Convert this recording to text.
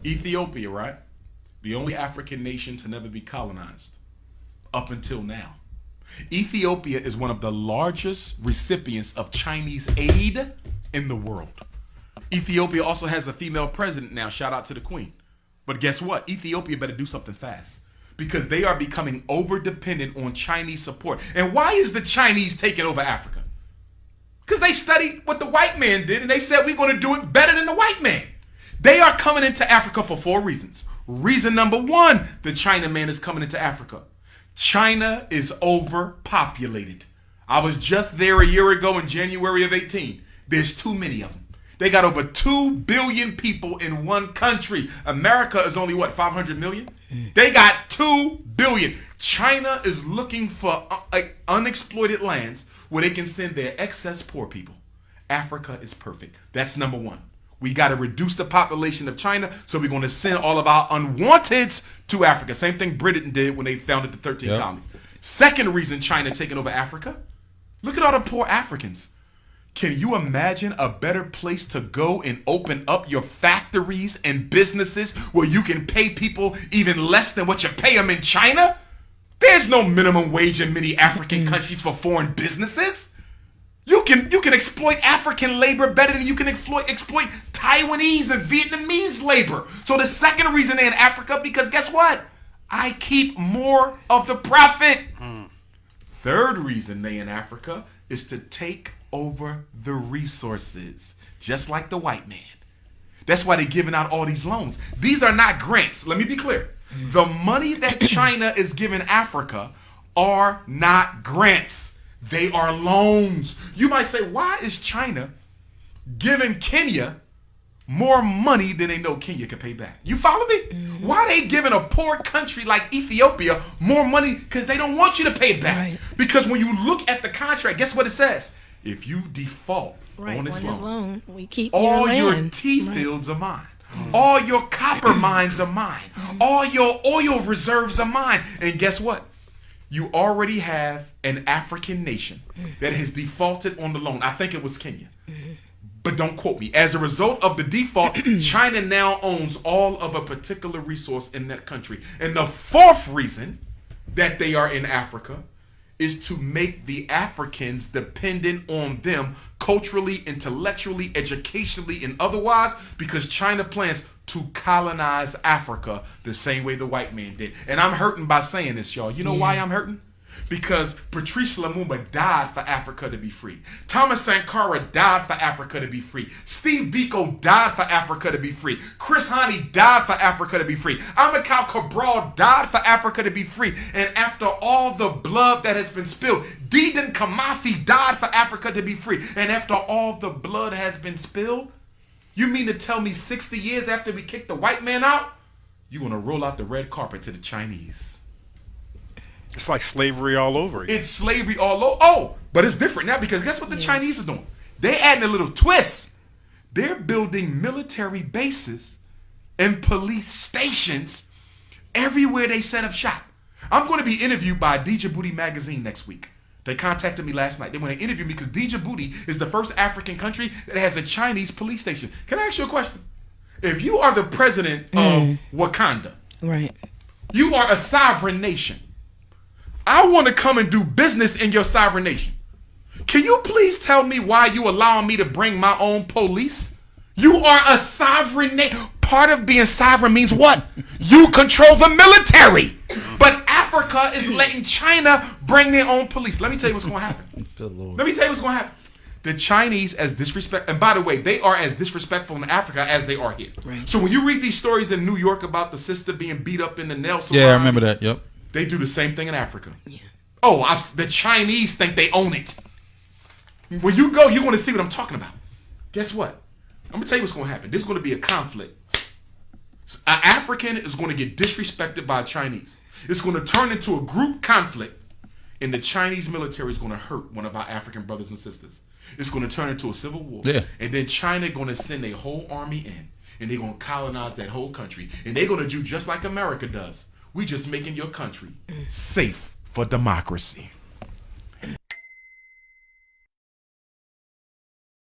Ethiopia, right? The only African nation to never be colonized up until now. Ethiopia is one of the largest recipients of Chinese aid in the world. Ethiopia also has a female president now. Shout out to the queen. But guess what? Ethiopia better do something fast because they are becoming over dependent on Chinese support. And why is the Chinese taking over Africa? Because they studied what the white man did and they said we're going to do it better than the white man. They are coming into Africa for 4 reasons. Reason number 1, the China man is coming into Africa. China is overpopulated. I was just there a year ago in January of 18. There's too many of them. They got over 2 billion people in one country. America is only, 500 million? They got 2 billion. China is looking for unexploited lands where they can send their excess poor people. Africa is perfect. That's number 1. We got to reduce the population of China, so we're going to send all of our unwanteds to Africa. Same thing Britain did when they founded the 13 colonies. Second reason China taking over Africa, look at all the poor Africans. Can you imagine a better place to go and open up your factories and businesses where you can pay people even less than what you pay them in China? There's no minimum wage in many African countries for foreign businesses. You can exploit African labor better than you can exploit Taiwanese and Vietnamese labor. So the second reason they're in Africa, because guess what? I keep more of the profit. Third reason they in Africa is to take over the resources, just like the white man. That's why they're giving out all these loans. These are not grants. Let me be clear. The money that China is giving Africa are not grants. They are loans. You might say, why is China giving Kenya more money than they know Kenya can pay back? You follow me? Why are they giving a poor country like Ethiopia more money? Because they don't want you to pay it back. Right. Because when you look at the contract, guess what it says? If you default on this loan, we keep all your tea fields are mine. All your copper mines are mine. All your oil reserves are mine. And guess what? You already have an African nation that has defaulted on the loan. I think it was Kenya. But don't quote me. As a result of the default, China now owns all of a particular resource in that country. And the fourth reason that they are in Africa is to make the Africans dependent on them culturally, intellectually, educationally, and otherwise, because China plans to colonize Africa the same way the white man did. And I'm hurting by saying this, y'all. You know why I'm hurting? Because Patrice Lumumba died for Africa to be free. Thomas Sankara died for Africa to be free. Steve Biko died for Africa to be free. Chris Hani died for Africa to be free. Amilcar Cabral died for Africa to be free. And after all the blood that has been spilled, Dedan Kimathi died for Africa to be free. And after all the blood has been spilled, you mean to tell me 60 years after we kicked the white man out, you want to roll out the red carpet to the Chinese? It's like slavery all over again. It's slavery all over. Oh, but it's different now because guess what the Chinese are doing? They're adding a little twist. They're building military bases and police stations everywhere they set up shop. I'm going to be interviewed by Djibouti magazine next week. They contacted me last night. They want to interview me because Djibouti is the first African country that has a Chinese police station. Can I ask you a question? If you are the president of Wakanda, right? You are a sovereign nation. I want to come and do business in your sovereign nation. Can you please tell me why you allowing me to bring my own police? You are a sovereign nation. Part of being sovereign means what? You control the military. But Africa is letting China bring their own police. Let me tell you what's going to happen. Let me tell you what's going to happen. The Chinese as disrespect, and by the way, they are as disrespectful in Africa as they are here. Right. So when you read these stories in New York about the sister being beat up in the nail salon, yeah, I remember that. Yep. They do the same thing in Africa. Yeah. Oh, the Chinese think they own it. When you go, you're going to see what I'm talking about. Guess what? I'm going to tell you what's going to happen. There's going to be a conflict. An African is going to get disrespected by a Chinese. It's going to turn into a group conflict, and the Chinese military is going to hurt one of our African brothers and sisters. It's going to turn into a civil war. Yeah. And then China going to send a whole army in, and they're going to colonize that whole country. And they're going to do just like America does. We just making your country safe for democracy.